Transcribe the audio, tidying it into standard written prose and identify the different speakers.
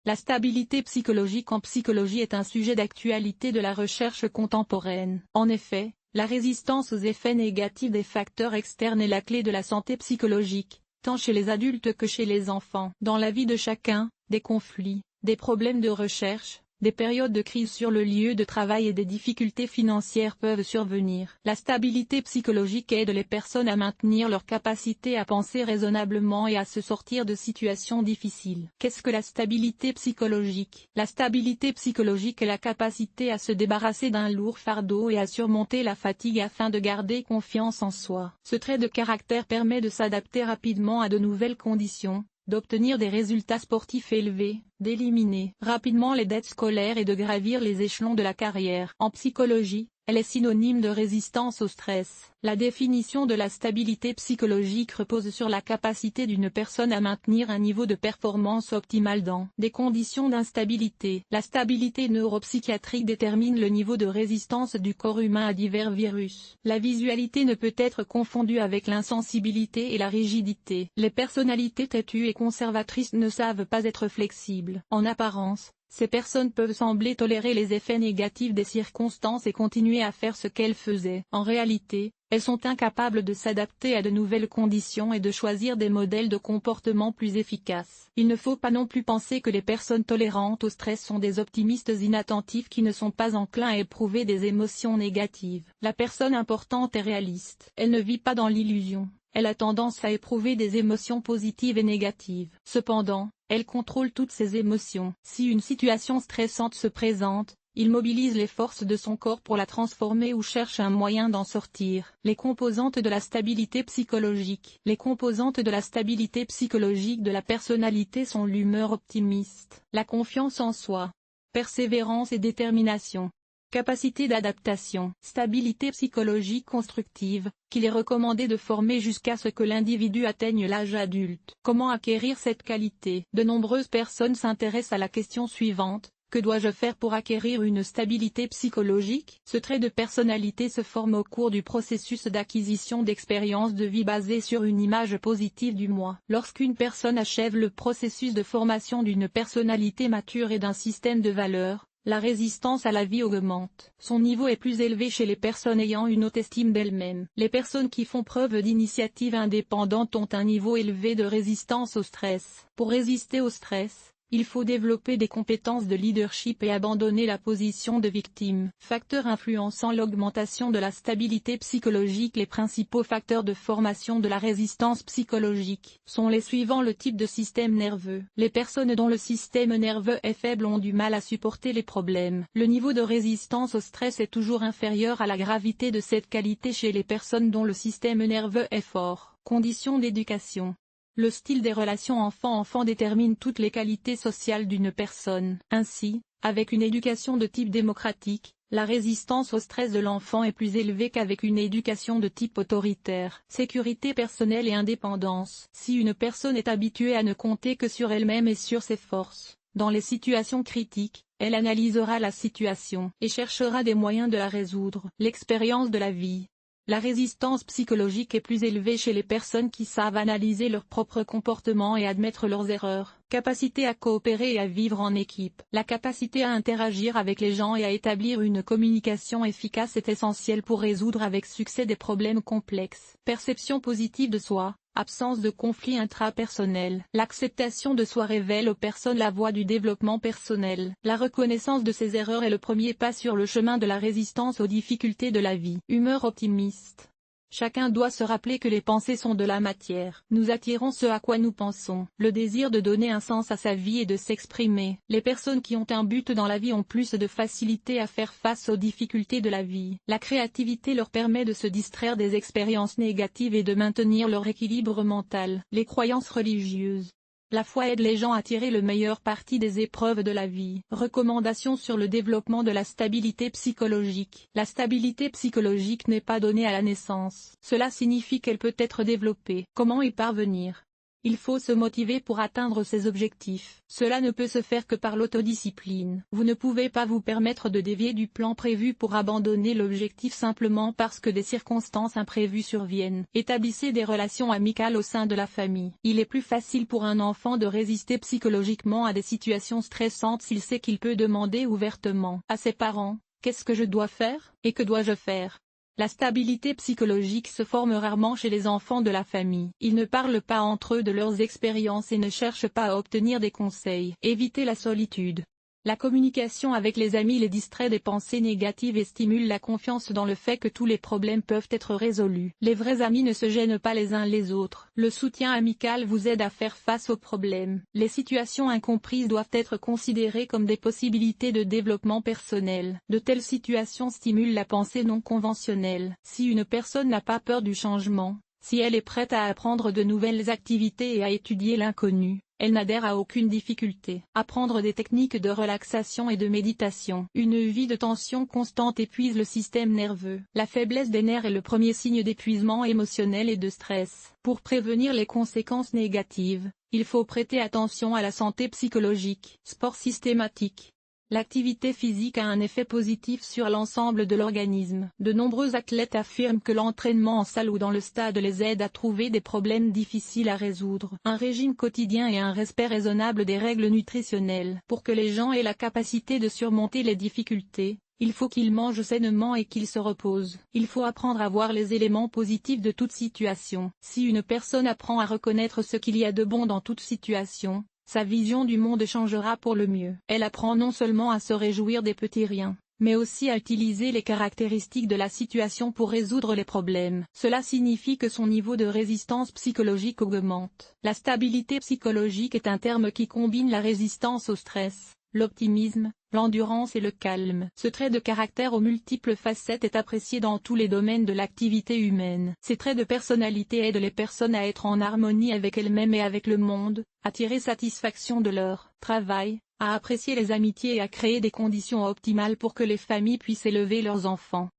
Speaker 1: La stabilité psychologique en psychologie est un sujet d'actualité de la recherche contemporaine. En effet, la résistance aux effets négatifs des facteurs externes est la clé de la santé psychologique, tant chez les adultes que chez les enfants. Dans la vie de chacun, des conflits, des problèmes de recherche, des périodes de crise sur le lieu de travail et des difficultés financières peuvent survenir. La stabilité psychologique aide les personnes à maintenir leur capacité à penser raisonnablement et à se sortir de situations difficiles. Qu'est-ce que la stabilité psychologique? La stabilité psychologique est la capacité à se débarrasser d'un lourd fardeau et à surmonter la fatigue afin de garder confiance en soi. Ce trait de caractère permet de s'adapter rapidement à de nouvelles conditions, d'obtenir des résultats sportifs élevés, d'éliminer rapidement les dettes scolaires et de gravir les échelons de la carrière. En psychologie, elle est synonyme de résistance au stress. La définition de la stabilité psychologique repose sur la capacité d'une personne à maintenir un niveau de performance optimal dans des conditions d'instabilité. La stabilité neuropsychiatrique détermine le niveau de résistance du corps humain à divers virus. La visualité ne peut être confondue avec l'insensibilité et la rigidité. Les personnalités têtues et conservatrices ne savent pas être flexibles. En apparence, ces personnes peuvent sembler tolérer les effets négatifs des circonstances et continuer à faire ce qu'elles faisaient. En réalité, elles sont incapables de s'adapter à de nouvelles conditions et de choisir des modèles de comportement plus efficaces. Il ne faut pas non plus penser que les personnes tolérantes au stress sont des optimistes inattentifs qui ne sont pas enclins à éprouver des émotions négatives. La personne importante est réaliste. Elle ne vit pas dans l'illusion. Elle a tendance à éprouver des émotions positives et négatives. Cependant, elle contrôle toutes ses émotions. Si une situation stressante se présente, il mobilise les forces de son corps pour la transformer ou cherche un moyen d'en sortir. Les composantes de la stabilité psychologique. Les composantes de la stabilité psychologique de la personnalité sont l'humeur optimiste, la confiance en soi, persévérance et détermination. Capacité d'adaptation. Stabilité psychologique constructive, qu'il est recommandé de former jusqu'à ce que l'individu atteigne l'âge adulte. Comment acquérir cette qualité? De nombreuses personnes s'intéressent à la question suivante: que dois-je faire pour acquérir une stabilité psychologique? Ce trait de personnalité se forme au cours du processus d'acquisition d'expériences de vie basées sur une image positive du moi. Lorsqu'une personne achève le processus de formation d'une personnalité mature et d'un système de valeurs, la résistance à la vie augmente. Son niveau est plus élevé chez les personnes ayant une haute estime d'elles-mêmes. Les personnes qui font preuve d'initiative indépendante ont un niveau élevé de résistance au stress. Pour résister au stress, il faut développer des compétences de leadership et abandonner la position de victime. Facteurs influençant l'augmentation de la stabilité psychologique. Les principaux facteurs de formation de la résistance psychologique sont les suivants. Le type de système nerveux. Les personnes dont le système nerveux est faible ont du mal à supporter les problèmes. Le niveau de résistance au stress est toujours inférieur à la gravité de cette qualité chez les personnes dont le système nerveux est fort. Conditions d'éducation. Le style des relations enfant-enfant détermine toutes les qualités sociales d'une personne. Ainsi, avec une éducation de type démocratique, la résistance au stress de l'enfant est plus élevée qu'avec une éducation de type autoritaire. Sécurité personnelle et indépendance. Si une personne est habituée à ne compter que sur elle-même et sur ses forces, dans les situations critiques, elle analysera la situation et cherchera des moyens de la résoudre. L'expérience de la vie. La résistance psychologique est plus élevée chez les personnes qui savent analyser leur propre comportement et admettre leurs erreurs. Capacité à coopérer et à vivre en équipe. La capacité à interagir avec les gens et à établir une communication efficace est essentielle pour résoudre avec succès des problèmes complexes. Perception positive de soi. Absence de conflit intrapersonnel. L'acceptation de soi révèle aux personnes la voie du développement personnel. La reconnaissance de ses erreurs est le premier pas sur le chemin de la résistance aux difficultés de la vie. Humeur optimiste. Chacun doit se rappeler que les pensées sont de la matière. Nous attirons ce à quoi nous pensons. Le désir de donner un sens à sa vie et de s'exprimer. Les personnes qui ont un but dans la vie ont plus de facilité à faire face aux difficultés de la vie. La créativité leur permet de se distraire des expériences négatives et de maintenir leur équilibre mental. Les croyances religieuses. La foi aide les gens à tirer le meilleur parti des épreuves de la vie. Recommandations sur le développement de la stabilité psychologique. La stabilité psychologique n'est pas donnée à la naissance. Cela signifie qu'elle peut être développée. Comment y parvenir? Il faut se motiver pour atteindre ses objectifs. Cela ne peut se faire que par l'autodiscipline. Vous ne pouvez pas vous permettre de dévier du plan prévu pour abandonner l'objectif simplement parce que des circonstances imprévues surviennent. Établissez des relations amicales au sein de la famille. Il est plus facile pour un enfant de résister psychologiquement à des situations stressantes s'il sait qu'il peut demander ouvertement à ses parents « Qu'est-ce que je dois faire et que dois-je faire ?» La stabilité psychologique se forme rarement chez les enfants de la famille. Ils ne parlent pas entre eux de leurs expériences et ne cherchent pas à obtenir des conseils. Évitez la solitude. La communication avec les amis les distrait des pensées négatives et stimule la confiance dans le fait que tous les problèmes peuvent être résolus. Les vrais amis ne se gênent pas les uns les autres. Le soutien amical vous aide à faire face aux problèmes. Les situations incomprises doivent être considérées comme des possibilités de développement personnel. De telles situations stimulent la pensée non conventionnelle. Si une personne n'a pas peur du changement, si elle est prête à apprendre de nouvelles activités et à étudier l'inconnu, elle n'adhère à aucune difficulté. Apprendre des techniques de relaxation et de méditation. Une vie de tension constante épuise le système nerveux. La faiblesse des nerfs est le premier signe d'épuisement émotionnel et de stress. Pour prévenir les conséquences négatives, il faut prêter attention à la santé psychologique. Sport systématique. L'activité physique a un effet positif sur l'ensemble de l'organisme. De nombreux athlètes affirment que l'entraînement en salle ou dans le stade les aide à trouver des problèmes difficiles à résoudre. Un régime quotidien et un respect raisonnable des règles nutritionnelles. Pour que les gens aient la capacité de surmonter les difficultés, il faut qu'ils mangent sainement et qu'ils se reposent. Il faut apprendre à voir les éléments positifs de toute situation. Si une personne apprend à reconnaître ce qu'il y a de bon dans toute situation, sa vision du monde changera pour le mieux. Elle apprend non seulement à se réjouir des petits riens, mais aussi à utiliser les caractéristiques de la situation pour résoudre les problèmes. Cela signifie que son niveau de résistance psychologique augmente. La stabilité psychologique est un terme qui combine la résistance au stress, l'optimisme, l'endurance et le calme. Ce trait de caractère aux multiples facettes est apprécié dans tous les domaines de l'activité humaine. Ces traits de personnalité aident les personnes à être en harmonie avec elles-mêmes et avec le monde, à tirer satisfaction de leur travail, à apprécier les amitiés et à créer des conditions optimales pour que les familles puissent élever leurs enfants.